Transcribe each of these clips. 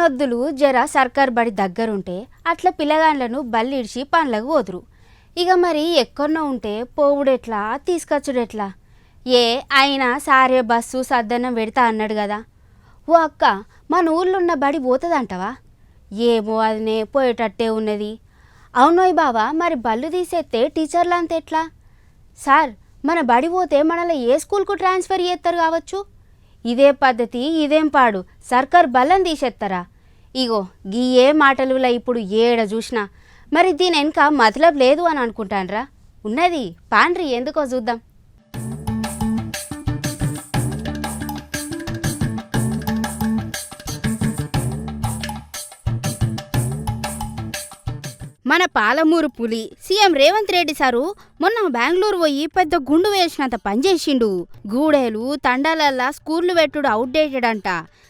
ఉన్నొద్దులు జర సర్కార్ బడి దగ్గరుంటే అట్లా పిల్లగాండ్లను బల్లిడిచి పనులకు పోదురు. ఇక మరి ఎక్కడో ఉంటే పోవుడెట్లా తీసుకొచ్చుడెట్లా? అయినా సారే బస్సు సద్దన్నం పెడతా అన్నాడు కదా. ఓ అక్క, మన ఊర్లో ఉన్న బడి పోతుందంటవా? ఏమో అదినే పోయేటట్టే ఉన్నది. అవునోయ్ బావా, మరి బళ్ళు తీసేస్తే టీచర్లు అంత ఎట్లా? సార్, మన బడి పోతే మనల్ని ఏ స్కూల్కు ట్రాన్స్ఫర్ చేస్తారు కావచ్చు. ఇదే పద్ధతి, ఇదేం పాడు, సర్కార్ బల్లం తీసేస్తారా? ఇగో గీ ఏ మాటలులా ఇప్పుడు ఏడ చూసినా. మరి దీని వెనక మతలబ్ లేదు అని అనుకుంటాన్రా? ఉన్నది, పాండ్రి ఎందుకో చూద్దాం. మన పాలమూరు పులి సీఎం రేవంత్ రెడ్డి సారు మొన్న బెంగళూరు పోయి పెద్ద గుండు వేసినంత పనిచేసిండు. గూడేలు తండాలల్లా స్కూళ్లు పెట్టుడు అవుట్డేటెడ్ అంట.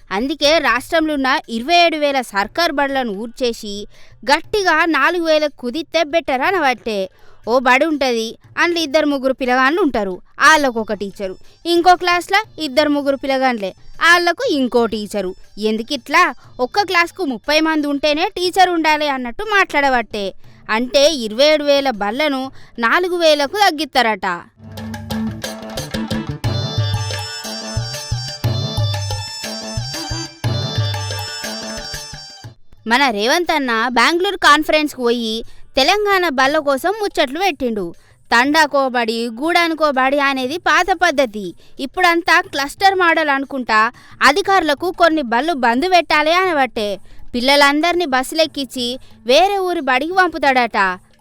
అందుకే రాష్ట్రంలో ఉన్న 27,000 సర్కార్ బడులను ఊర్చేసి గట్టిగా 4,000 కుదిస్తే బెటర్ అనబట్టే. ఓ బడి ఉంటుంది, అందులో 2-3 పిల్లగాళ్ళు ఉంటారు, వాళ్ళకు ఒక టీచరు. ఇంకో క్లాస్లో 2-3 పిల్లగాళ్ళే, వాళ్ళకు ఇంకో టీచరు. ఎందుకిట్లా? ఒక్క క్లాస్కు 30 మంది ఉంటేనే టీచర్ ఉండాలి అన్నట్టు మాట్లాడబట్టే. అంటే 27,000 బళ్ళను 4,000కు తగ్గిస్తారట. మన రేవంత్ అన్న బెంగళూరు కాన్ఫరెన్స్కి పోయి తెలంగాణ బళ్ళ కోసం ముచ్చట్లు పెట్టిండు. తండాకోబడి గూడానుకోబడి అనేది పాత పద్ధతి. ఇప్పుడంతా క్లస్టర్ మోడల్ అనుకుంటా అధికారులకు కొన్ని బళ్ళు బంద్ పెట్టాలి అనబట్టే. పిల్లలందరినీ బస్సులెక్కించి వేరే ఊరి బడికి పంపుతాడట.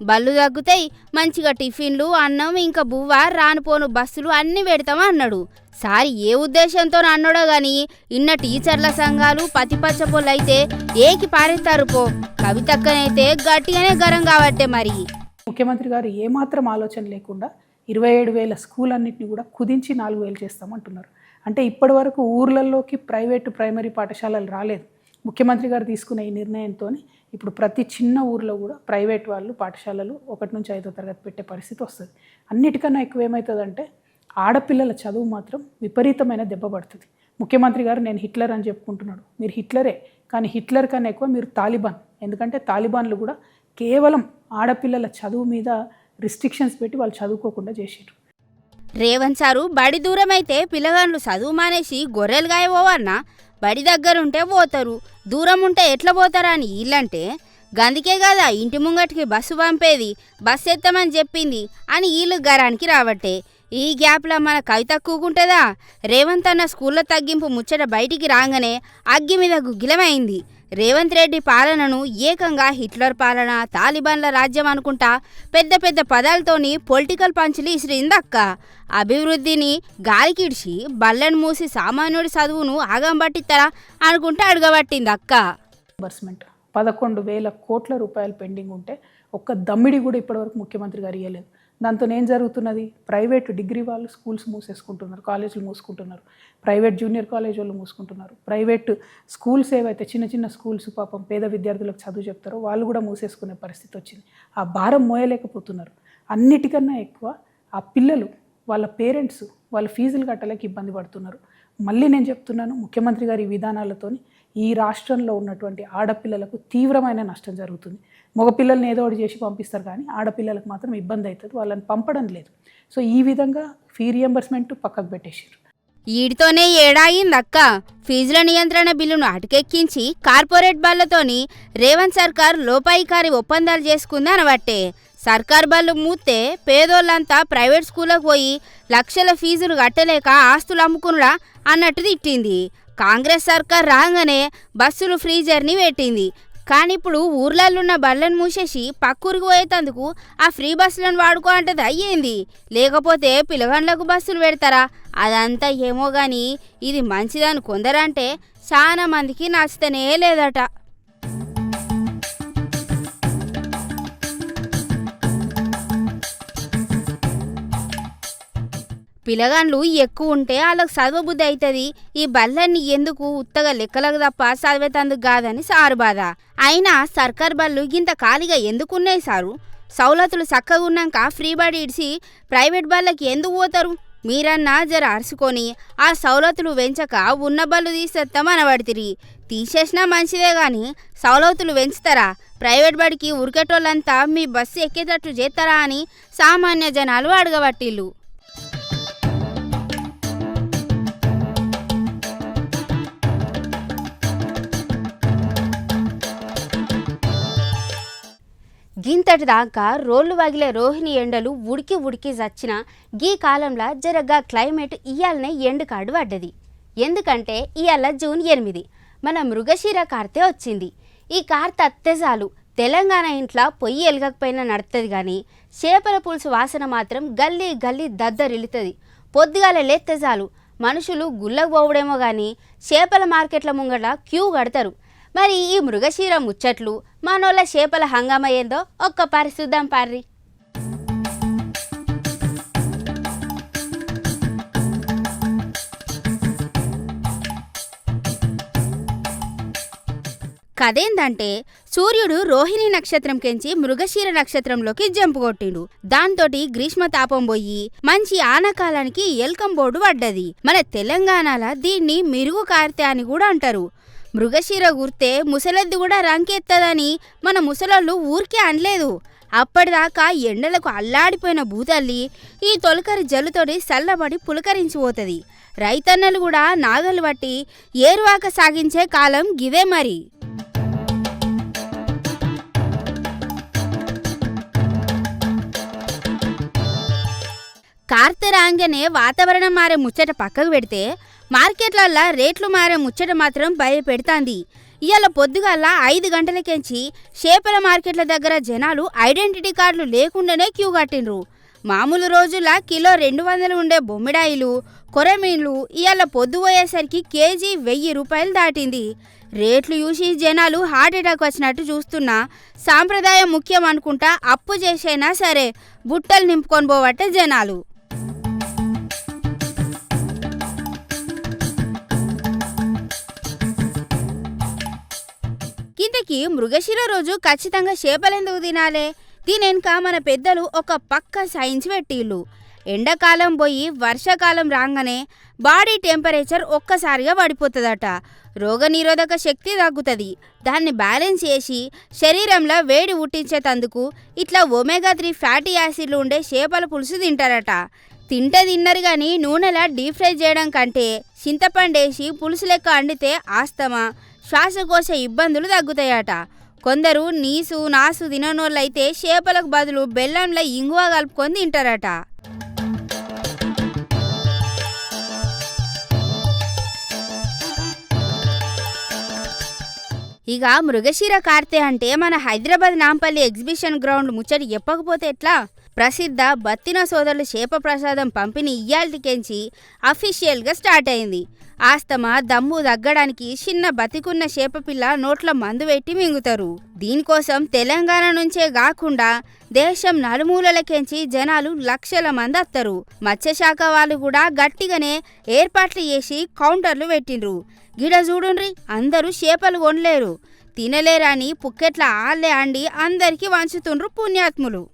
బళ్ళు తగ్గుతాయి, మంచిగా టిఫిన్లు, అన్నం, ఇంకా బువ్వ, రానుపోను బస్సులు అన్నీ పెడతామా అన్నాడు. సారి ఏ ఉద్దేశంతో అన్నాడో గాని ఇన్న టీచర్ల సంఘాలు పతిపచ్చపోళ్ళైతే ఏకి పారేస్తారు పో. కవితక్కనైతే గట్టిగానే గరం కాబట్టే. మరి ముఖ్యమంత్రి గారు ఏమాత్రం ఆలోచన లేకుండా 27,000 స్కూల్ అన్నింటినీ కూడా కుదించి 4,000 చేస్తామంటున్నారు. అంటే ఇప్పటి వరకు ఊర్లలోకి ప్రైవేటు ప్రైమరీ పాఠశాలలు రాలేదు. ముఖ్యమంత్రి గారు తీసుకున్న ఈ నిర్ణయంతో ఇప్పుడు ప్రతి చిన్న ఊర్లో కూడా ప్రైవేట్ వాళ్ళు పాఠశాలలు 1 నుంచి 5వ తరగతి పెట్టే పరిస్థితి వస్తుంది. అన్నిటికన్నా ఎక్కువ ఏమవుతుందంటే ఆడపిల్లల చదువు మాత్రం విపరీతమైన దెబ్బ పడుతుంది. ముఖ్యమంత్రి గారు నేను హిట్లర్ అని చెప్పుకుంటున్నాడు. మీరు హిట్లరే, కానీ హిట్లర్ కన్నా ఎక్కువ మీరు తాలిబాన్. ఎందుకంటే తాలిబాన్లు కూడా కేవలం ఆడపిల్లల చదువు మీద రిస్ట్రిక్షన్స్ పెట్టి వాళ్ళు చదువుకోకుండా చేసారు. రేవంత్ సారు బడి దూరం అయితే పిల్లగాళ్ళు చదువు మానేసి గొర్రెలు గాయపోవన్నా, బడి దగ్గరుంటే పోతారు, దూరం ఉంటే ఎట్లా పోతారా అని వీళ్ళంటే, గందుకే కదా ఇంటి ముంగటికి బస్సు పంపేది, బస్సు ఎత్తమని చెప్పింది అని వీళ్ళు గరానికి రావట్టే. ఈ గ్యాప్లో మన కవిత కూకుంటుందా? రేవంత్ అన్న స్కూల్లో తగ్గింపు ముచ్చట బయటికి రాగానే అగ్గి మీద గుగ్గిలమైంది. రేవంత్ రెడ్డి పాలనను ఏకంగా హిట్లర్ పాలన, తాలిబాన్ల రాజ్యం అనుకుంటా పెద్ద పెద్ద పదాలతోని పొలిటికల్ పంచులు ఇసిరిందక్క. అభివృద్ధిని గాలికిడిచి బళ్ళను మూసి సామాన్యుడి చదువును ఆగం పట్టిస్తారా అనుకుంటే అడగబట్టింది అక్క. 11,000 కోట్ల రూపాయలు పెండింగ్ ఉంటే ఒక్క దమ్మిడి కూడా ఇప్పటివరకు ముఖ్యమంత్రి గారు ఇవ్వలేదు. దాంతో ఏం జరుగుతున్నది? ప్రైవేటు డిగ్రీ వాళ్ళు స్కూల్స్ మూసేసుకుంటున్నారు, కాలేజీలు మూసుకుంటున్నారు, ప్రైవేట్ జూనియర్ కాలేజ్ వాళ్ళు మూసుకుంటున్నారు, ప్రైవేట్ స్కూల్స్ ఏవైతే చిన్న చిన్న స్కూల్స్ పాపం పేద విద్యార్థులకు చదువు చెప్తారో వాళ్ళు కూడా మూసేసుకునే పరిస్థితి వచ్చింది. ఆ భారం మోయలేకపోతున్నారు. అన్నిటికన్నా ఎక్కువ ఆ పిల్లలు, వాళ్ళ పేరెంట్స్ వాళ్ళ ఫీజులు కట్టలేక ఇబ్బంది పడుతున్నారు. మళ్ళీ నేను చెప్తున్నాను, ముఖ్యమంత్రి గారి విధానాలతో ఈ రాష్ట్రంలో ఉన్నటువంటి ఆడపిల్లలకు తీవ్రమైన నష్టం జరుగుతుంది. మగపిల్లల్ని ఏదో ఒకటి చేసి పంపిస్తారు, కానీ ఆడపిల్లలకు మాత్రం ఇబ్బంది అవుతుంది, వాళ్ళని పంపడం లేదు. సో ఈ విధంగా ఫీ రియంబర్స్మెంట్ పక్కకు పెట్టేసారు. వీటితోనే ఏడాయిందక్క. ఫీజుల నియంత్రణ బిల్లును అటకెక్కించి కార్పొరేట్ బళ్లతోని రేవంత్ సర్కార్ లోపాయికారి ఒప్పందాలు చేసుకుంది అనబట్టే. సర్కార్ బళ్ళు మూస్తే పేదోళ్ళంతా ప్రైవేట్ స్కూళ్ళకు పోయి లక్షల ఫీజులు కట్టలేక ఆస్తులు అమ్ముకునుడా అన్నట్టు తిట్టింది. కాంగ్రెస్ సర్కార్ రాగానే బస్సులు ఫ్రీ జర్నీ పెట్టింది. కానీ ఇప్పుడు ఊర్లల్లో బళ్ళను మూసేసి పక్కూరికి పోయేందుకు ఆ ఫ్రీ బస్సులను వాడుకో అంటది అయ్యింది. లేకపోతే పిల్లగాండ్లకు బస్సులు పెడతారా? అదంతా ఏమో కానీ ఇది మంచిదని కొందరంటే చాలా మందికి నచ్చితేనే లేదట. పిల్లగాండ్లు ఎక్కువ ఉంటే వాళ్ళకు చదవబుద్ధి అవుతుంది. ఈ బళ్ళన్ని ఎందుకు ఉత్తగా లెక్కలకు తప్ప చదివేతందుకు కాదని సారు బాధ. అయినా సర్కార్ బళ్ళు ఇంత ఖాళీగా ఎందుకున్నాయి సారు? సౌలతులు చక్కగా ఉన్నాక ఫ్రీ బడి ఇడిచి ప్రైవేట్ బళ్ళకి ఎందుకు పోతారు? మీరన్నా జర అరుసుకొని ఆ సౌలతులు వెంచక ఉన్న బళ్ళు తీసేస్తామనబడితిరి. తీసేసినా మంచిదే గాని సౌలతులు పెంచుతారా? ప్రైవేట్ బడికి ఉరికేటోళ్ళంతా మీ బస్సు ఎక్కేటట్టు చేస్తారా అని సామాన్య జనాలు అడగబట్టిళ్ళు. గింతటి దాకా రోళ్లు వగిలే రోహిణి ఎండలు ఉడికి ఉడికి చచ్చిన గీ కాలంలో జరగ్గా క్లైమేట్ ఇయాలనే ఎండు కార్డు పడ్డది. ఎందుకంటే ఇయాల జూన్ 8 మన మృగశిర కార్తె వచ్చింది. ఈ కార్తె అత్తెజాలు తెలంగాణ ఇంట్లో పొయ్యి ఎలగకపోయినా నడుతుంది కానీ చేపల పులుసు వాసన మాత్రం గల్లీ గల్లీ దద్దరిల్లుతుంది. పొద్దుగాల లేత్తెజాలు మనుషులు గుళ్ళకు పోవడేమో కానీ చేపల మార్కెట్ల ముంగట క్యూ కడతారు. మరి ఈ మృగశిర ముచ్చట్లు మనోళ్ళ చేపల హంగామా ఏందో ఒక్క పరిశుద్ధం పార్రి. కదేందంటే సూర్యుడు రోహిణి నక్షత్రం కెంచి మృగశిర నక్షత్రంలోకి జంపు కొట్టిండు. దాంతోటి గ్రీష్మ తాపం పోయి మంచి ఆనకాలానికి ఎల్కం బోర్డు పడ్డది. మన తెలంగాణలో దీన్ని మిరుగు కార్తె అని కూడా అంటారు. మృగశిర గుర్తే ముసలెద్దు కూడా రంకెత్తదని మన ముసలోళ్ళు ఊరికే అనలేదు. అప్పటిదాకా ఎండలకు అల్లాడిపోయిన భూతల్లి ఈ తొలకరి జల్లుతోటి చల్లబడి పులకరించిపోతుంది. రైతన్నలు కూడా నాగలు బట్టి ఏరువాక సాగించే కాలం గివే మరి. కార్తె రాంగనే వాతావరణం మారే ముచ్చట పక్కకు పెడితే మార్కెట్లల్లో రేట్లు మారే ముచ్చట మాత్రం భయపెడుతాంది. ఇవాళ పొద్దుగాల 5 గంటలకెంచి చేపల మార్కెట్ల దగ్గర జనాలు ఐడెంటిటీ కార్డులు లేకుండానే క్యూ కట్టిండ్రు. మామూలు రోజుల కిలో 200 ఉండే బొమ్మిడాయిలు కొరమీన్లు ఇవాళ పొద్దుపోయేసరికి కేజీ 1000 రూపాయలు దాటింది. రేట్లు చూసి జనాలు హార్ట్అటాక్ వచ్చినట్టు చూస్తున్నా సాంప్రదాయం ముఖ్యం అనుకుంటా అప్పు చేసైనా సరే బుట్టలు నింపుకొని పోవట్టే జనాలు. కిందకి మృగశిర రోజు ఖచ్చితంగా చేపలెందుకు తినాలే? దీనెనక మన పెద్దలు ఒక పక్క సైన్స్ పెట్టిళ్ళు. ఎండాకాలం పోయి వర్షాకాలం రాగానే బాడీ టెంపరేచర్ ఒక్కసారిగా పడిపోతుందట. రోగనిరోధక శక్తి తగ్గుతుంది. దాన్ని బ్యాలెన్స్ చేసి శరీరంలో వేడి ఉట్టించేటందుకు ఇట్లా ఒమేగా 3 ఫ్యాటీ యాసిడ్లు ఉండే చేపల పులుసు తింటారట. తిన్నారు కానీ నూనెలా డీప్ ఫ్రై చేయడం కంటే చింతపండేసి పులుసు లెక్క అండితే ఆస్తమా శ్వాసకోశ ఇబ్బందులు తగ్గుతాయట. కొందరు నీసు నాసు తిననోళ్ళైతే చేపలకు బదులు బెల్లంలో ఇంగువ కలుపుకొని తింటారట. ఇక మృగశిర కార్తె అంటే మన హైదరాబాద్ నాంపల్లి ఎగ్జిబిషన్ గ్రౌండ్ ముచ్చటి చెప్పకపోతే ఎట్లా? ప్రసిద్ధ బత్తిన సోదరులు చేప ప్రసాదం పంపిణీ ఇయ్యాల్టికెంచి అఫీషియల్గా స్టార్ట్ అయింది. ఆస్తమా దమ్ము తగ్గడానికి చిన్న బతికున్న చేపపిల్ల నోట్ల మందు పెట్టి మింగుతారు. దీనికోసం తెలంగాణ నుంచే కాకుండా దేశం నలుమూలలకెంచి జనాలు లక్షల మంది వస్తారు. మత్స్యశాఖ వాళ్ళు కూడా గట్టిగానే ఏర్పాట్లు చేసి కౌంటర్లు పెట్టిండ్రు. గిడ చూడుండ్రి, అందరూ చేపలు కొనలేరు తినలేరని పుక్కెట్ల ఆళ్ళే అండి అందరికీ వంచుతుండ్రు పుణ్యాత్ములు.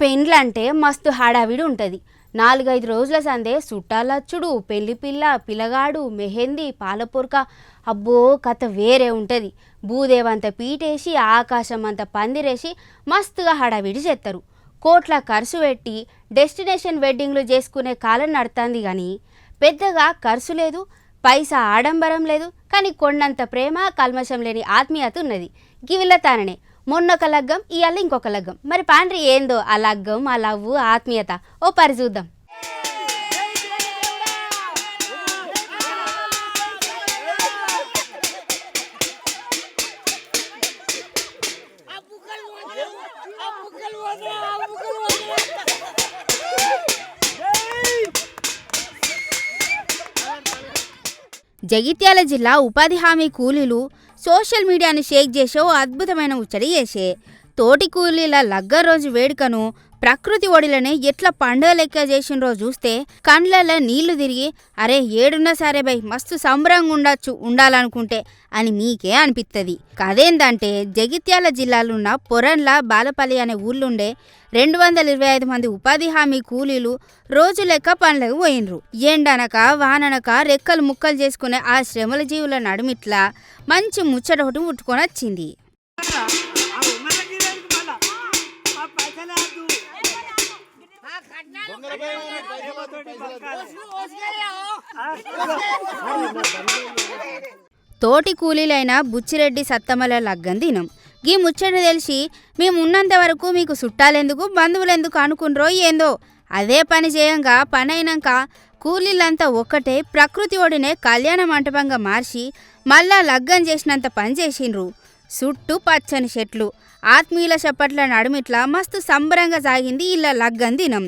పెండ్లంటే మస్తు హడావిడి ఉంటుంది. 4-5 రోజుల సందే చుట్టాలచ్చుడు, పెళ్లి పిల్ల, పిల్లగాడు, మెహందీ, పాలపొరక, అబ్బో కథ వేరే ఉంటుంది. భూదేవంత పీటేసి ఆకాశం అంత పందిరేసి మస్తుగా హడావిడి చేస్తారు. కోట్ల ఖర్చు పెట్టి డెస్టినేషన్ వెడ్డింగ్లు చేసుకునే కాలం నడుతుంది. కానీ పెద్దగా ఖర్చు లేదు, పైసా ఆడంబరం లేదు, కానీ కొండంత ప్రేమ కల్మషం లేని ఆత్మీయత ఉన్నది. గివిల్ల తాననే మొన్నొక లగ్గం ఇవాళ ఇంకొక లగ్గం. మరి పాండ్రి ఏందో ఆ లగ్గం, ఆ లవ్వు, ఆత్మీయత ఓ పరి చూద్దాం. జగిత్యాల జిల్లా ఉపాధి హామీ కూలీలు సోషల్ మీడియాను షేక్ చేసే ఓ అద్భుతమైన ముచ్చడి చేసే. తోటి కూలీల లగ్గం రోజు వేడుకను ప్రకృతి ఒడిలనే ఎట్లా పండుగ లెక్క చేసినరో చూస్తే కండ్లలో నీళ్లు తిరిగి అరే ఏడున్నా సరే బై మస్తు సంబరంగా ఉండాలనుకుంటే అని మీకే అనిపిస్తుంది. కదేందంటే జగిత్యాల జిల్లాలో ఉన్న పొరంల బాలపల్లి అనే ఊళ్ళుండే 225 మంది ఉపాధి హామీ కూలీలు రోజు లెక్క పనులకు పోయినరు. ఎండనక వాననక రెక్కలు ముక్కలు చేసుకునే ఆ శ్రమల జీవుల నడుమిట్లా మంచి ముచ్చట ఒకటి ముట్టుకొని వచ్చింది. తోటి కూలీలైన బుచ్చిరెడ్డి సత్తమల లగ్గం దినం. గీ ముచ్చట తెలిసి మేమున్నంత వరకు మీకు చుట్టాలెందుకు బంధువులెందుకు అనుకున్రో ఏందో. అదే పని చేయంగా పని అయినాక కూలీలంతా ఒక్కటే ప్రకృతి ఒడినే కళ్యాణ మంటపంగా మార్చి మళ్ళా లగ్గం చేసినంత పని చేసిండ్రు. చుట్టూ పచ్చని చెట్లు, ఆత్మీయుల చప్పట్ల నడుమిట్లా మస్తు సంబరంగా సాగింది ఇలా లగ్గం దినం.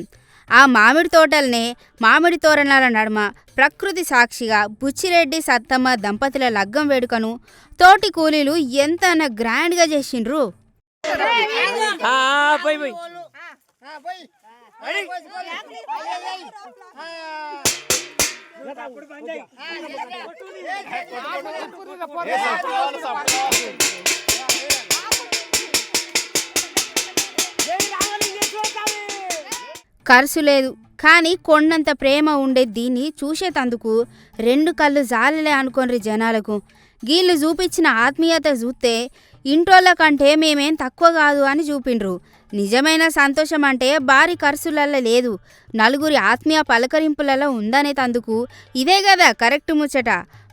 ఆ మామిడి తోటల్నే మామిడి తోరణాల నడుమ ప్రకృతి సాక్షిగా బుచ్చిరెడ్డి సత్తమ్మ దంపతుల లగ్గం వేడుకను తోటి కూలీలు ఎంత గ్రాండ్గా చేసిండ్రు. ఖర్చు లేదు కానీ కొండంత ప్రేమ ఉండే దీన్ని చూసేతందుకు 2 కళ్ళు జాలలే అనుకోండి జనాలకు. గీళ్ళు చూపించిన ఆత్మీయత చూస్తే ఇంటోళ్ళ కంటే మేమేం తక్కువ కాదు అని చూపిండ్రు. నిజమైన సంతోషం అంటే భారీ ఖర్చులలో లేదు, నలుగురి ఆత్మీయ పలకరింపులలో ఉందనే తందుకు ఇదే కదా కరెక్ట్ ముచ్చట.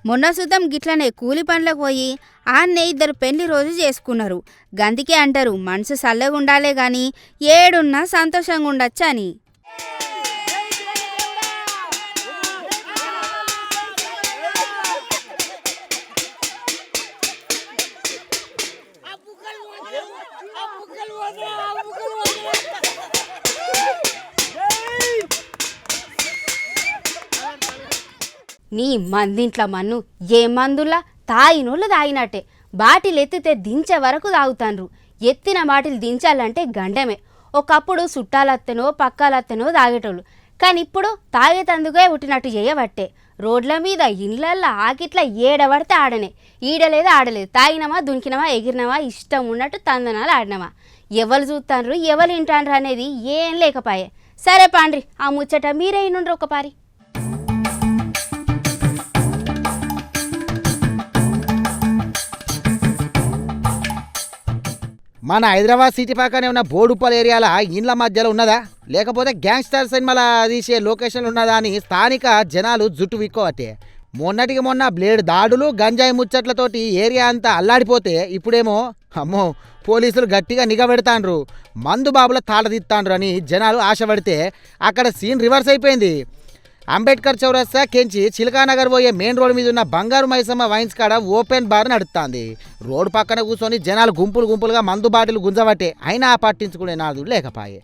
మొన్న సుతం గిట్లనే కూలి పనులకు పోయి ఆన్నే 2 పెళ్లి రోజు చేసుకున్నారు. గందికే అంటారు మనసు చల్లగా ఉండాలే గాని ఏడున్నా సంతోషంగా ఉండొచ్చు అని. నీ మందింట్ల మన్ను ఏ మందుల్లా తాగినోళ్ళు తాగినట్టే. బాటిల్ ఎత్తితే దించే వరకు తాగుతాండ్రు. ఎత్తిన బాటిల్ దించాలంటే గండమే. ఒకప్పుడు చుట్టాలత్తనో పక్కాలత్తనో తాగేటోళ్ళు, కానీ ఇప్పుడు తాగేతందుకే పుట్టినట్టు చేయబట్టే రోడ్ల మీద ఇండ్లల్లో ఆకిట్ల ఏడబడితే ఆడనే. ఈడలేదు ఆడలేదు, తాగినమా దునికినమా ఎగిరినమా ఇష్టం ఉన్నట్టు తందనాలు ఆడినమా. ఎవరు చూస్తాండ్రు ఎవరు వింటాండ్రు అనేది ఏం లేకపాయే. సరే పాండ్రి ఆ ముచ్చట మీరే నుండ్రు ఒక పారి. మన హైదరాబాద్ సిటీ పక్కనే ఉన్న బోడుప్పల్ ఏరియాల ఇండ్ల మధ్యలో ఉన్నదా లేకపోతే గ్యాంగ్స్టర్ సినిమాల తీసే లొకేషన్ ఉన్నదా అని స్థానిక జనాలు జుట్టు విక్కోవట్టే. మొన్నటికి మొన్న బ్లేడ్ దాడులు గంజాయి ముచ్చట్లతోటి ఏరియా అంతా అల్లాడిపోతే ఇప్పుడేమో అమ్మో పోలీసులు గట్టిగా నిఘా పెడతాండ్రు, మందు బాబుల తాళదిత్తాండ్రు అని జనాలు ఆశపడితే అక్కడ సీన్ రివర్స్ అయిపోయింది. అంబేద్కర్ చౌరస్తా కెంచి చిలకానగర్ పోయే మెయిన్ రోడ్ మీద ఉన్న బంగారు మైసమ్మ వైన్స్ కాడ ఓపెన్ బార్ నడుస్తుంది. రోడ్డు పక్కన కూర్చొని జనాలు గుంపులు గుంపులుగా మందు బాటిల్ గుంజబట్టే, అయినా పట్టించుకునే నాదు లేకపాయే.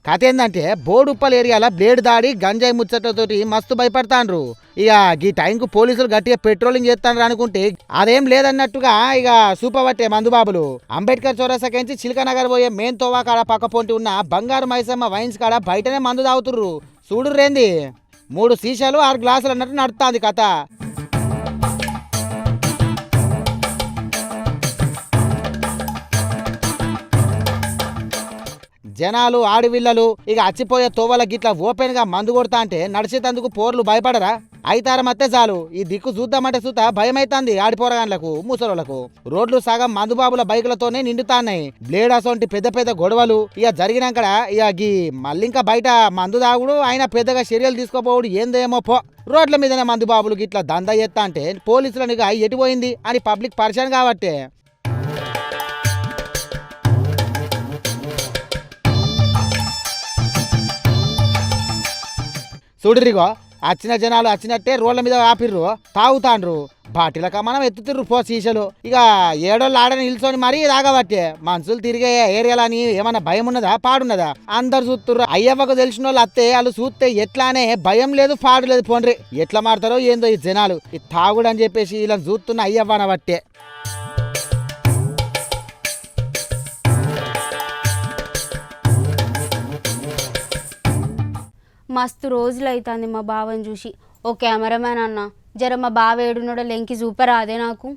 కథ ఏంటంటే బోడుప్పల్ ఏరియాలో బ్లేడ్ దాడి గంజాయి ముచ్చట్లతోటి మస్తు భయపడతాండ్రు. ఇక ఈ టైంకు పోలీసులు గట్టిగా పెట్రోలింగ్ చేస్తాండ్రు అనుకుంటే అదేం లేదన్నట్టుగా ఇక సూపవట్టే మందుబాబులు. అంబేద్కర్ చౌరస్తాకించి చిలకనగర్ పోయే మెయిన్ తోవా కాడ పక్కపోంటి ఉన్న బంగారు మైసమ్మ వైన్స్ కాడ బయటనే మందు తాగుతుర్రు. చూడుర్రేంది 3 సీసాలు 6 గ్లాసులు అన్నట్టు నడుస్తుంది కథ. జనాలు ఆడివిల్లలు ఇక అచ్చిపోయే తోవల గిట్ల ఓపెన్ గా మందు కొడతా అంటే నడిచేటందుకు పోర్లు భయపడరా? అయితారం అత్తే చాలు ఈ దిక్కు చూద్దామంటే చూత భయమైతుంది ఆడిపోరగాన్లకు ముసలోళ్లకు. రోడ్లు సగం మందుబాబుల బైకులతోనే నిండుతాన్నాయి. బ్లేడ్ అసొంటి పెద్ద పెద్ద గొడవలు ఇక జరిగినాక ఇక గీ మళ్ళీంకా బయట మందు తాగుడు ఆయన పెద్దగా చర్యలు తీసుకోపోవుడు ఏందేమో పో. రోడ్ల మీదనే మందుబాబులు గిట్ల దందా ఎత్తా అంటే పోలీసులను ఇక ఎటుపోయింది అని పబ్లిక్ పరిచయం కాబట్టే. చూడరిగో వచ్చిన జనాలు వచ్చినట్టే రోడ్ల మీద ఆపిర్రు తాగుతాండ్రు బాటిలక మనం ఎత్తుతిర్రు పో సీసలు ఇక ఏడోళ్ళు ఆడని నిల్చొని మరీ తాగబట్టే మనుషులు తిరిగే ఏరియాలని ఏమన్నా భయం ఉన్నదా పాడున్నదా అందరు చూస్తుర్రు అయ్యవ్వకు తెలిసిన వాళ్ళు అత్తే వాళ్ళు చూస్తే ఎట్లానే భయం లేదు పాడు లేదు పోండ్రి ఎట్లా మాడతారో ఏందో ఈ జనాలు ఈ తాగుడు అని చెప్పేసి ఇలా చూస్తున్న అయ్యవ్వన బట్టే మస్తు రోజులు అవుతుంది మా బావని చూసి ఓ కెమెరామ్యాన్ అన్న జర మా బావ ఏడున్నాడో లెంకి చూపరా అదే నాకు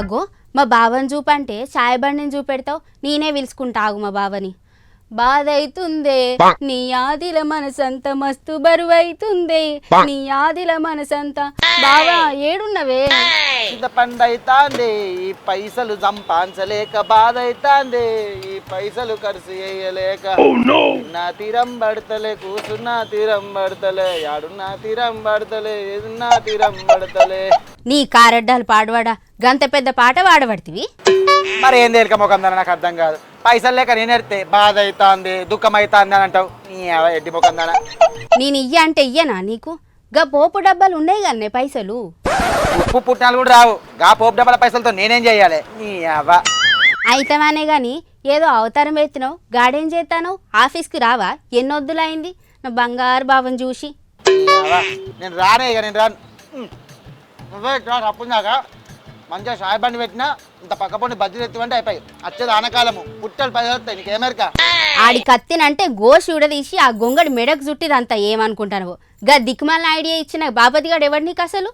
అగో మా బావని చూపంటే సాయబండిని చూపెడతావు నేనే పిలుచుకుంటా ఆగు మా బావని బాధ అవుతుందే నీ ఆదిల మనసంత మస్తు బరువు అవుతుందే నీ ఆదిల మనసంత బావా ఏడున్నవే పండైతాంది ఈ పైసలు సంపాదించలేక బాధ అయితాంది ఈ పైసలు ఖర్చు చేయలేక నా తీరం పడతలే కూసున్నా తీరం పడతలే యాడున్నా తీరం పడతలే ఏదున్నా తీరం పడతలే నీ కారడ్డాలు పాడవాడా గంత పెద్ద పాట వాడబడితివి మరి ఏం తేలిక ముఖందని నాకు అర్థం కాదు పైసలు లేక నేను ఎడితే బాధ అవుతాంది దుఃఖం అవుతాంది అని అంటావు నీ ఎడ్డి ముఖందానా నేను ఇయ్య అంటే ఇయ్యనా నీకు గా పోపు డబ్బాలు ఉన్నాయి కన్నే పైసలు ఉప్పు పుట్టినాలు కూడా రావు గా పోపు డబ్బాల పైసలతో నేనేం చెయ్యాలి నీ అవ్వ అయితమానే గాని ఏదో అవతారం ఎత్తినావు గాడేం చేస్తాను ఆఫీస్కి రావా ఎన్నొద్దులైంది నా బంగారు బావని చూసి నేను రానే ఇక నేను రాను నువ్వే అప్పుడున్నాక మంచిగా సాయబండి పెట్టినా ఇంత పక్కపోండి బజ్జీలు ఎత్తివంటే అయిపోయి వచ్చేది ఆనకాలము పుట్టలు పది వస్తాయి నీకు ఏమేరికా ఆడి కత్తినంటే గోషి ఉడదీసి ఆ గొంగడి మెడకు చుట్టిదంతా ఏమనుకుంటాను గా దిక్కుమాల ఐడియా ఇచ్చిన బాపతి గాడు ఎవడు నీకు అసలు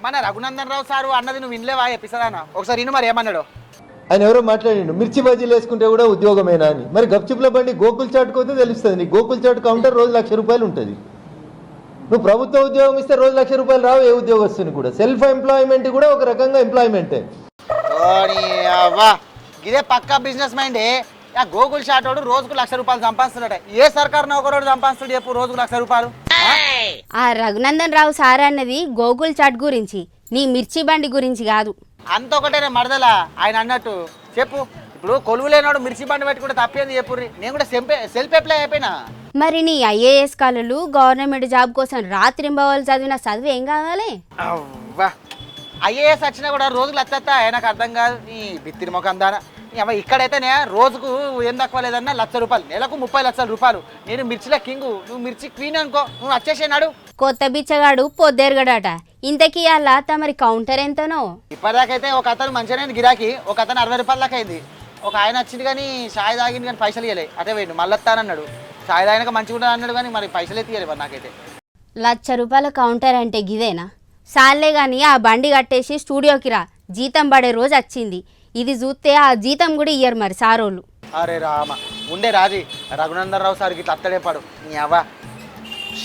మన రఘునందన్ రావు సారు అన్నది నువ్వు వినలేవా ఎపిసోదానా ఒకసారి ఇను మరి ఏమన్నాడు ఆయన ఎవరో మాట్లాడిండు మిర్చి బజ్జీలు వేసుకుంటే కూడా ఉద్యోగమేనా అని మరి గప్చిప్ల బండి గోకుల్ చాటుకోతే తెలుస్తుంది నీ గోకుల్ చాటు కౌంటర్ రోజు ₹1,00,000 ఉంటుంది నువ్వు ప్రభుత్వ ఉద్యోగం ఇస్తే రోజు ₹1,00,000 రావు ఏ ఉద్యోగస్తుని కూడా సెల్ఫ్ ఎంప్లాయ్మెంట్ కూడా ఒక రకంగా ఎంప్లాయ్మెంటే ఇదే పక్కా బిజినెస్ మైండ్ గోకుల్ షాటోడు రోజుకు ₹1,00,000 సంపాదిస్తున్నాడు ఏ సర్కారు నౌకరోడు సంపాదిస్తాడు చెప్పు రోజుకు ₹1,00,000 ఆ రఘునందన్ రావు సార్ అన్నది గోకుల్ చాట్ గురించి నీ మిర్చి బండి గురించి కాదు అంత ఒకటేనే మరదలా ఆయన అన్నట్టు చెప్పు ఇప్పుడు కొలువు లేనాడు మిర్చి బండి పెట్టుకుంటే తప్పేంది చెప్పుర్రి నేను కూడా సెల్ఫ్ అప్లై అయిపోయినా మరి నీ ఐఏఎస్ కాలలు గవర్నమెంట్ జాబ్ కోసం రాత్రింబవలు చదివిన చదువు ఏం కావాలి అవ్వా ఐఏఎస్ వచ్చినా కూడా రోజులు వచ్చేస్తా నాకు అర్థం కాదు నీ బిత్తిరి ముఖం దానా ఇక్కడైతేనే రోజుకు ఏం తక్కువ లేదన్నా ₹1,00,000 నెలకు ₹30,00,000 నేను మిర్చిలో కింగు నువ్వు మిర్చి క్వీన్ అనుకో నువ్వు వచ్చేసేనాడు కొత్త బిచ్చగాడు పొద్దేరుగడట ఇంతకీ అలా తమరి కౌంటర్ ఎంతనో ఇప్పటిదాకైతే ఒక అతను మంచిగానే గిరాకీ ఒక అతను ₹60 దాకా అయింది ఒక ఆయన వచ్చింది కానీ చాయ్ తాగింది కానీ పైసలు ఇవ్వలే అదే వేయండి మళ్ళీ వస్తానన్నాడు చాయ్ తాగినాక మంచిగా ఉంటుంది అన్నాడు కానీ మరి పైసలే తీయలేదు మరి నాకైతే ₹1,00,000 కౌంటర్ అంటే గిదేనా సార్లే కానీ ఆ బండి కట్టేసి స్టూడియోకి రా జీతం పడే రోజు వచ్చింది ఇది చూస్తే ఆ జీతం కూడా ఇయ్యరు మరి సారోళ్ళు అరే రామ ఉండే రాజీ రఘునందన్ రావు సార్కి ఇట్లా అత్తడే పాడు నీ అవ్వ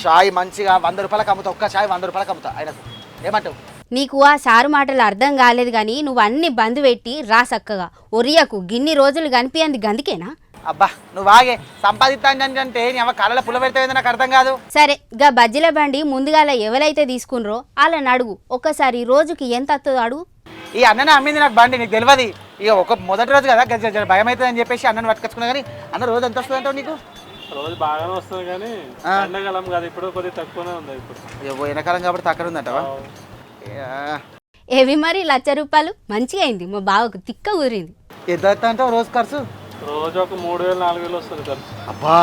షాయి మంచిగా ₹100 అమ్ముతా ఒక్క షాయి ₹100 అమ్ముతా ఆయనకు ఏమంటావు నీకు ఆ సారు మాటలు అర్థం కాలేదు కానీ నువ్వు అన్ని బంద్ పెట్టి రా చక్కగా ఒరియకు గిన్ని రోజులు కనిపించింది గందుకేనా అబ్బా నువ్వు ఆగే సంపాదిస్తానంటే నీ అవ్వ కళ్ళలో పుల్ల పెడితే నాకు అర్థం కాదు సరే గా బజ్జీల బండి ముందుగాల ఎవరైతే తీసుకున్నారో వాళ్ళని అడుగు ఒక్కసారి రోజుకి ఎంత వస్తుందో అడుగు ఈ అన్ననే అమ్మింది నాకు బండి నీకు తెలియదు ఇక ఒక మొదటి రోజు కదా భయం అవుతుంది అని చెప్పేసి అన్నను పట్టుకొచ్చుకున్నా కానీ అన్న రోజు ఎంత వస్తుంది అంటావు నీకు రోజు బాగానే వస్తుంది కానీ ఎండాకాలం కదా ఇప్పుడు కొద్దిగా తక్కువనే ఉంది ఇప్పుడు ఎండాకాలం కాబట్టి తక్కువ ఉందంటావా ఏవి మరి ₹1,00,000 మంచిగా అయింది మా బావకు తిక్క కుదిరింది ఎంత అంటావు రోజు ఖర్చు రోజు ఒక 3,000-4,000 వస్తుంది ఖర్చు అబ్బా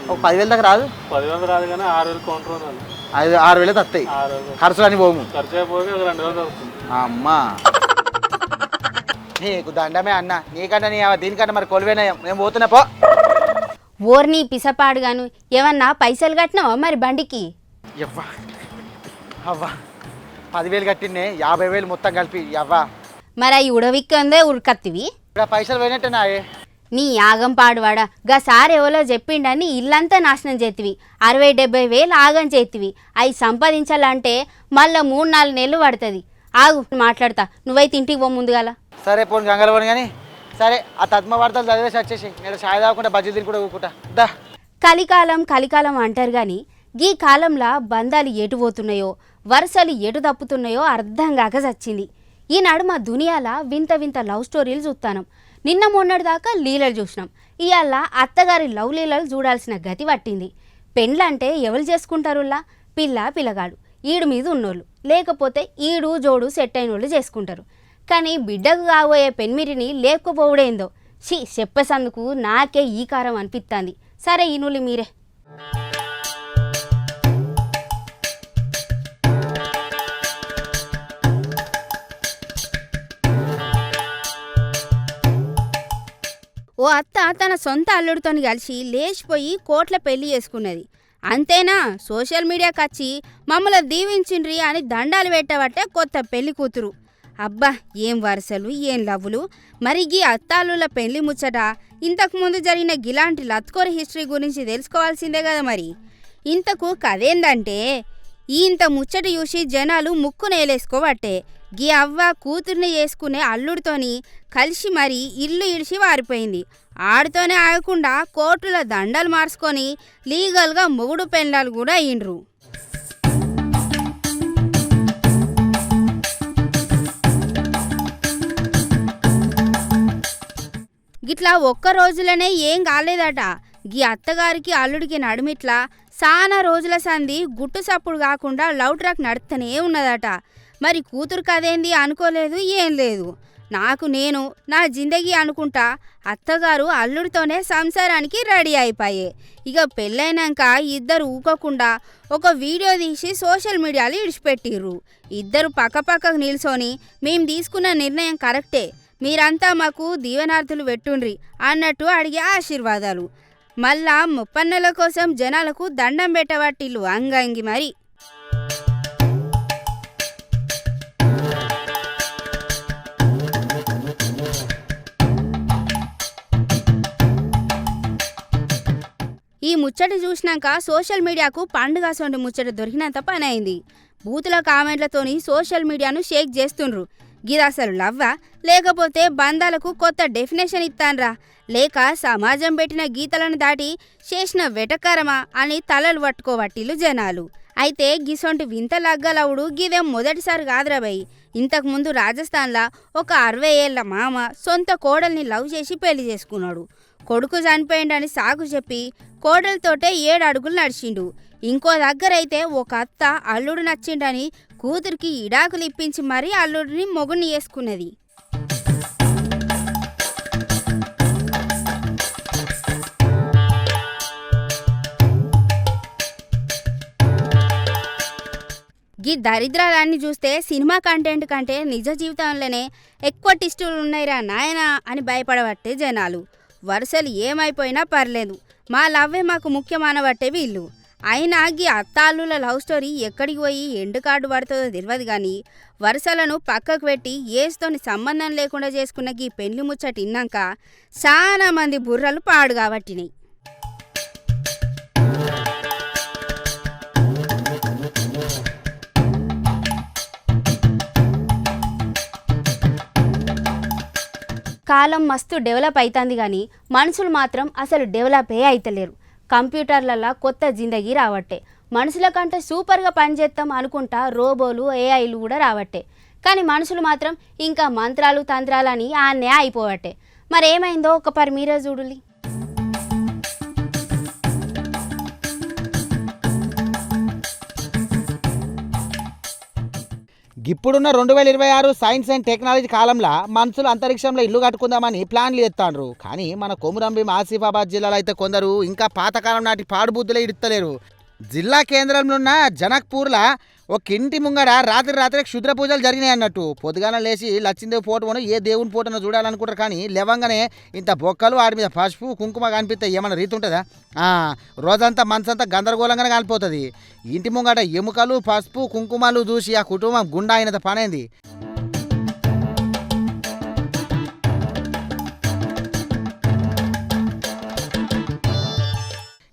ఒక 10,000 దాకా రాదు 10,000 రాదు కానీ 6,000 కౌంటర్ ఉంది 6,000 వస్తాయి ఖర్చులు అని పోము ఖర్చు అయిపోయి ఒక 2,000 అవుతుంది అమ్మా నీకు దండమే అన్న నీకంటే నీ దీనికంటే మరి కొలువేనా నేను పోతున్నా పో ఓర్ని పిసపాడుగాను ఏమన్నా పైసలు కట్టినావా మరి బండికి ఎవ్వా అవ్వా 10,000 కట్టినే 50,000 మొత్తం కలిపి అవ్వా మరి అవి ఉడవిక్కందే ఉడకత్తివి ఇక్కడ పైసలు పోయినట్టేనా నీ ఆగం పాడువాడా గా సార్ ఎవరో చెప్పిండని ఇల్లంతా నాశనం చేతివి 60-70 వేలు ఆగం చేతివి అవి సంపాదించాలంటే మళ్ళీ 3-4 నెలలు పడుతుంది ఆగు మాట్లాడతా నువ్వైతే ఇంటికి పో ముందుగాల సరే పోను గంగలు పోను కానీ సరే ఆ తద్మ వార్తలు చదివేసి వచ్చేసి నేను చాయ్ తాగకుండా బజ్జీలు తిని కూడా ఊకుంటా దా కలికాలం అంటారు కానీ ఈ కాలంలో బంధాలు ఎటు పోతున్నాయో వరుసలు ఎటు తప్పుతున్నాయో అర్థం కాక చచ్చింది ఈనాడు మా దునియాల వింత వింత లవ్ స్టోరీలు చూస్తాను నిన్న మొన్నటి దాకా లీలలు చూసినాం, ఇవాళ అత్తగారి లవ్ లీలలు చూడాల్సిన గతి పట్టింది. పెండ్లంటే ఎవరు చేసుకుంటారులా? పిల్లగాడు ఈడు మీద ఉన్నోళ్ళు, లేకపోతే ఈడు జోడు సెట్ అయిన వాళ్ళు చేసుకుంటారు. కానీ బిడ్డకు కాబోయే పెన్మిరిని లేకపోవడేందో చెప్పేసందుకు నాకే ఈ కారం అనిపిస్తుంది. సరే ఈనులు మీరే. ఓ అత్త తన సొంత అల్లుడితో కలిసి లేచిపోయి కోట్ల పెళ్లి చేసుకున్నది. అంతేనా, సోషల్ మీడియాకి వచ్చి మమ్మల్ని దీవించిండ్రి అని దండాలు పెట్టబట్టే కొత్త పెళ్లి కూతురు. అబ్బా ఏం వరుసలు, ఏం లవ్వులు. మరి గీ అత్తాలుల పెళ్లి ముచ్చట ఇంతకుముందు జరిగిన గిలాంటి లత్కోరి హిస్టరీ గురించి తెలుసుకోవాల్సిందే కదా. మరి ఇంతకు కదేందంటే, ఇంత ముచ్చట చూసి జనాలు ముక్కు నేలేసుకోబట్టే గీ అవ్వ కూతుర్ని చేసుకునే అల్లుడితోని కలిసి మరి ఇల్లు ఇడిచి వారిపోయింది. ఆడితోనే ఆగకుండా కోర్టుల దండలు మార్చుకొని లీగల్గా మొగుడు పెండ్లాలు కూడా అయ్యిండ్రు. గిట్లా ఒక్క రోజులనే ఏం కాలేదట. గీ అత్తగారికి అల్లుడికి నడుమిట్లా చాలా రోజుల సంధి గుట్టు సప్పుడు కాకుండా లవ్ ట్రాక్ నడుస్తూనే ఉన్నదట. మరి కూతురు కదేంది అనుకోలేదు, ఏం లేదు. నేను నా జిందగీ అనుకుంటా అత్తగారు అల్లుడితోనే సంసారానికి రెడీ అయిపోయే. ఇక పెళ్ళైనాక ఇద్దరు ఊకోకుండా ఒక వీడియో తీసి సోషల్ మీడియాలో ఇడిచిపెట్టిర్రు. ఇద్దరు పక్కపక్కకు నిల్చొని మేము తీసుకున్న నిర్ణయం కరెక్టే, మీరంతా మాకు దీవెనార్థులు పెట్టుండ్రి అన్నట్టు అడిగే ఆశీర్వాదాలు. మళ్ళా ముప్పన్నెల కోసం జనాలకు దండం పెట్టబట్టిల్లు అంగంగి. మరి ఈ ముచ్చట చూసినాక సోషల్ మీడియాకు పండుగ సొంటి ముచ్చట దొరికినంత పని అయింది. బూతుల కామెంట్లతోని సోషల్ మీడియాను షేక్ చేస్తుండ్రు. గిది అసలు లవ్వా, లేకపోతే బంధాలకు కొత్త డెఫినేషన్ ఇస్తాన్రా, లేక సమాజం పెట్టిన గీతలను దాటి చేసిన వెటకారమా అని తలలు పట్టుకోబట్టిలు జనాలు. అయితే గిసొంటి వింత లగ్గలవుడు గిదేం మొదటిసారి కాదురాబాయి. ఇంతకుముందు రాజస్థాన్లో ఒక 60 ఏళ్ల మామ సొంత కోడల్ని లవ్ చేసి పెళ్లి చేసుకున్నాడు. కొడుకు చనిపోయిండని సాకు చెప్పి కోడలతోటే 7 అడుగులు నడిచిండు. ఇంకో దగ్గరైతే ఒక అత్త అల్లుడు నచ్చిండని కూతురికి ఇడాకులు ఇప్పించి మరీ అల్లుడిని మొగుడిని చేసుకున్నది. గీ దరిద్రాలన్నీ చూస్తే సినిమా కంటెంట్ కంటే నిజ జీవితంలోనే ఎక్కువ టిస్టులు ఉన్నాయిరా నాయనా అని భయపడబట్టే జనాలు. వరుసలు ఏమైపోయినా పర్లేదు, మా లవ్వే మాకు ముఖ్యమానబట్టే వీళ్ళు. అయినా గీ అత్తాళ్ళుల లవ్ స్టోరీ ఎక్కడికి పోయి ఎండు కార్డు పడుతుందో తెలియదు. కానీ వరుసలను పక్కకు పెట్టి ఏస్తోని సంబంధం లేకుండా చేసుకున్న గీ పెళ్లి ముచ్చట ఇన్నాక చాలా మంది బుర్రలు పాడు కాబట్టినాయి. కాలం మస్తు డెవలప్ అవుతుంది, కానీ మనుషులు మాత్రం అసలు డెవలపే అవుతలేరు. కంప్యూటర్లలో కొత్త జిందగీ రావట్టే, మనుషుల కంటే సూపర్గా పనిచేస్తాం అనుకుంటా రోబోలు ఏఐలు కూడా రావట్టే. కానీ మనుషులు మాత్రం ఇంకా మంత్రాలు తంత్రాలు అని ఆన్నే అయిపోవట్టే. మరేమైందో ఒక మీరే చూడులి. ఇప్పుడున్న 2026 సైన్స్ అండ్ టెక్నాలజీ కాలంలో మనుషులు అంతరిక్షంలో ఇల్లు కట్టుకుందామని ప్లాన్లు ఎత్తాండ్రు. కానీ మన కొమురంభీం ఆసిఫాబాద్ జిల్లాలో అయితే కొందరు ఇంకా పాతకాలం నాటి పాడుబుద్ధులే ఇడతలేరు. జిల్లా కేంద్రంలో ఉన్న జనక్పూర్లో ఒక ఇంటి ముంగడ రాత్రి క్షుద్ర పూజలు జరిగినాయి అన్నట్టు. పొద్దుగాన లేచి లచ్చిందేవి ఫోటోను ఏ దేవుని ఫోటోను చూడాలనుకుంటారు, కానీ లేవంగానే ఇంత బొక్కలు వాడి మీద పసుపు కుంకుమ కనిపిస్తే ఏమన్నా రీతి ఉంటుందా? రోజంతా మనసంతా గందరగోళంగానే కాలిపోతుంది. ఇంటి ముంగట ఎముకలు పసుపు కుంకుమలు చూసి ఆ కుటుంబం గుండా అయినంత పనైంది.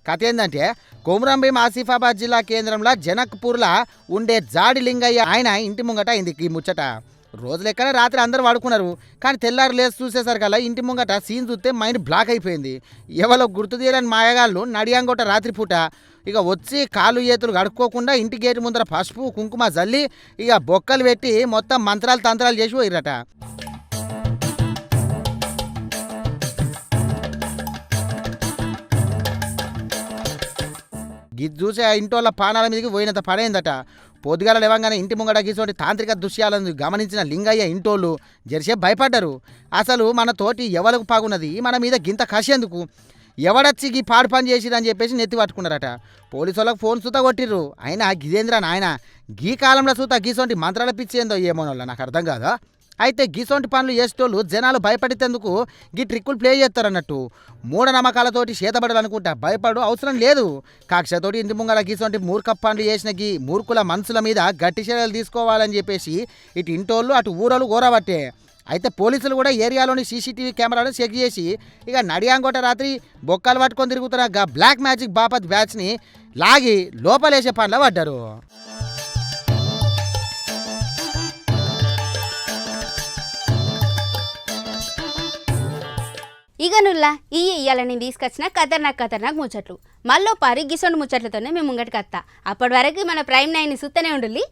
కథ ఏంటంటే, కొమురంభీం ఆసిఫాబాద్ జిల్లా కేంద్రంలో జనక్పూర్లో ఉండే జాడి లింగయ్య ఆయన ఇంటి ముంగట అయింది ఈ ముచ్చట. రోజు లెక్కనే రాత్రి అందరూ వాడుకున్నారు, కానీ తెల్లారు లేచి చూసేసరికల్లా ఇంటి ముంగట సీన్ చూస్తే మైండ్ బ్లాక్ అయిపోయింది. ఎవరో గుర్తు తీయని మాయగాళ్ళు నడియాంగొట్ట రాత్రిపూట ఇక వచ్చి కాళ్ళు చేతులు కడుక్కోకుండా ఇంటి గేటు ముందర పసుపు కుంకుమ జల్లి ఇక బొక్కలు పెట్టి మొత్తం మంత్రాలు తంత్రాలు చేసి పోయిరట. గిది చూసి ఆ ఇంటోళ్ళ పానాల మీదకి పోయినంత పడైందట. పొద్దుగాల లేవంగానే ఇంటి ముంగట గీసోటి తాంత్రిక దృశ్యాలను గమనించిన లింగయ్య ఇంటోళ్ళు జెర్సే భయపడ్డారు. అసలు మన తోటి ఎవలకు పాగున్నది, మన మీద గింత కసేందుకు, ఎవడచ్చి గీ పాడు పని చేసిరని చెప్పేసి నెత్తి పట్టుకున్నారట. పోలీసు వాళ్ళకి ఫోన్ సూత కొట్టిర్రు. అయినా గిదేంద్ర నాయన గీ కాలంలో సూత గీసోంటి మంత్రాల పిచ్చేందో ఏమోనోళ్ళ నాకు అర్థం కాదా. అయితే గీసోంటి పనులు చేసేటోళ్ళు జనాలు భయపడేందుకు గీ ట్రిక్కులు ప్లే చేస్తారన్నట్టు. మూఢనమ్మకాలతోటి చేతబడాలనుకుంటా భయపడు అవసరం లేదు. కాక్షతోటి ఇంటి ముంగల గీసోంటి మూర్ఖ పనులు చేసిన గీ మూర్ఖుల మనసుల మీద గట్టి చర్యలు తీసుకోవాలని చెప్పేసి ఇటు ఇంటోళ్ళు అటు ఊరోళ్ళు కోరబట్టే. అయితే పోలీసులు కూడా ఏరియాలోని సీసీటీవీ కెమెరాలను చెక్ చేసి ఇక నడియాంగోట రాత్రి బొక్కలు పట్టుకొని తిరుగుతున్న బ్లాక్ మ్యాజిక్ బాపత్ బ్యాచ్ని లాగి లోపలేసే పనిలో పడ్డారు. ఇక నుల్లా ఇయ్యాల నేను తీసుకొచ్చిన ఖతర్నాక్ ముచ్చట్లు మళ్ళీ పారి గిసొండు ముచ్చట్లతోనే మేము ముంగటికి వస్తా. అప్పటి వరకు మన ప్రైమ్ 9 సుత్తనే ఉండాలి.